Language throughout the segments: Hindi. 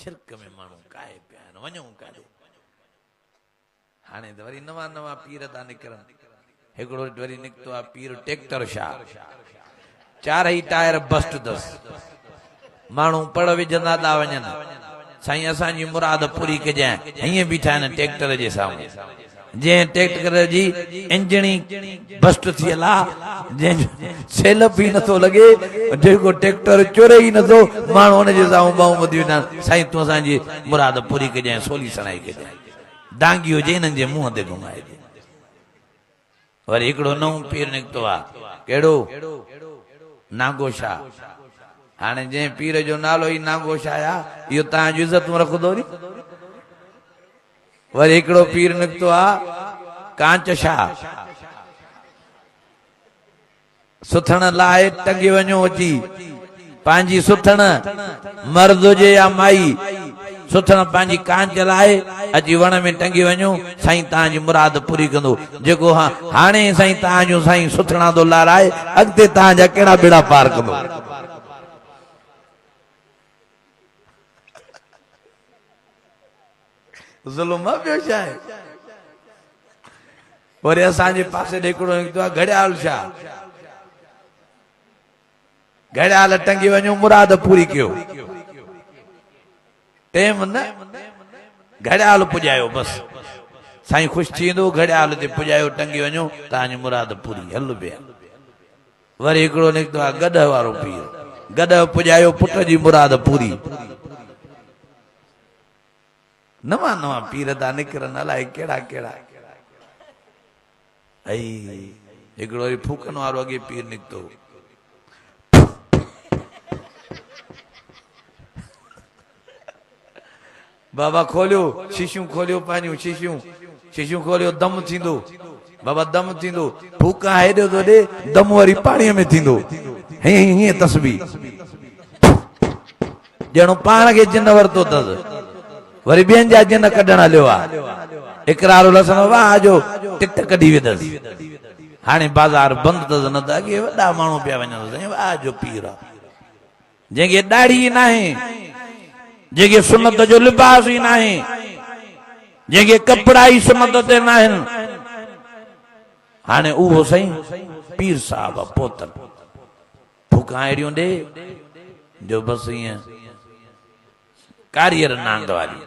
शिरक में माण्हू काए पिया आहिनि वञूं काॾे हाणे त वरी नवां नवां पीर था निकिरनि हिकिड़ो वरी निकितो आहे पीर ट्रैक्टर शाह चारई टायर बस्ट अथसि माण्हू पड़ विझंदा था वञनि साईं असांजी मुराद पूरी कजांइ हीअं बीठा आहिनि ट्रैक्टर जे साम्हूं जंहिं ट्रैक्टर जी इंजणी बस्ट थियल आहे जंहिंजो सेल बि नथो लॻे जेको ट्रैक्टर चुरे ई नथो माण्हू हुनजे साम्हूं ॿाहूं ॿधी वेठा आहिनि साईं तूं असांजी मुराद पूरी कजांइ सोली सणाई कजांइ डांगी हुजे हिननि जे मुंहं ते घुमाइजे वरी हिकिड़ो नओं पीर निकितो आहे कहिड़ो नागो शाह हाणे जंहिं पीर जो नालो ई नागो शाह आहे इहो तव्हांजी इज़तूं रखंदो नी वरी हिकिड़ो पीर निकितो आहे कांच शाह सुथण लाइ टंगी वञो अची पंहिंजी सुथण मर्द हुजे या माई सुथण पंहिंजी कांच लाइ अची वण में टंगी वञो साईं तव्हांजी मुराद पूरी कंदो जेको हाणे साईं तव्हांजो साईं सुथणा थो लाराए अॻिते तव्हांजा कहिड़ा बेड़ा पार कंदो ज़ुल्म ॿियो छा आहे वरी असांजे पासे हिकिड़ो निकितो आहे घड़ियाल शाह घड़ियाल टंगी वञो मुराद पूरी कयो टेम न घड़ियाल पुॼायो बसि साईं ख़ुशि थी वेंदो घड़ियाल ते पुॼायो टंगी वञो तव्हांजी मुराद पूरी हल पिया वरी हिकिड़ो निकितो आहे गॾ वारो पीर गॾ पुॼायो पुट जी मुराद पूरी नवां नवां पीर था निकिरनि अलाए कहिड़ा कहिड़ा हिकिड़ो वरी फूकनि वारो अॻे पीर निकितो बाबा खोलियो शीशियूं खोलियो पंहिंजूं शीशियूं खोलियो दम थींदो बाबा दम थींदो फूका हेॾो थो ॾे दम वरी पाणीअ में थींदो हीअं तस्बी ॼणो पाण खे जिन वरितो अथसि वरी ॿियनि जा जिन कढण हलियो आहे इकरार लसन वाह जो टिट कढी विधसि हाणे बाज़ार बंदि अथसि न त अॻे वॾा माण्हू पिया वञनि वाह जो पीर आहे जंहिंखे ॾाढ़ी न आहे जंहिंखे सुनत जो लिबास ई न आहे जंहिंखे कपिड़ा ई सुनत ते न आहिनि हाणे उहो साईं पीर साहब पोतन फूका अहिड़ियूं ॾे जो बसि ईअं कारीअर नांग वारी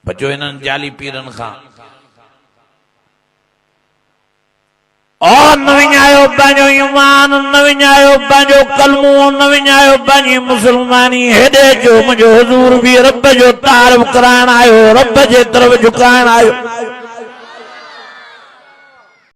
बचो हिननि जाली पीरनि खां और न विञायो पंहिंजो ईमान न विञायो पंहिंजो कलमो न विञायो पंहिंजी मुस्लमानी हेॾे जो मुंहिंजो हुज़ूर बि रब जो तारीफ़ कराइण आयो रब जे तरफ़ झुकाइण आयो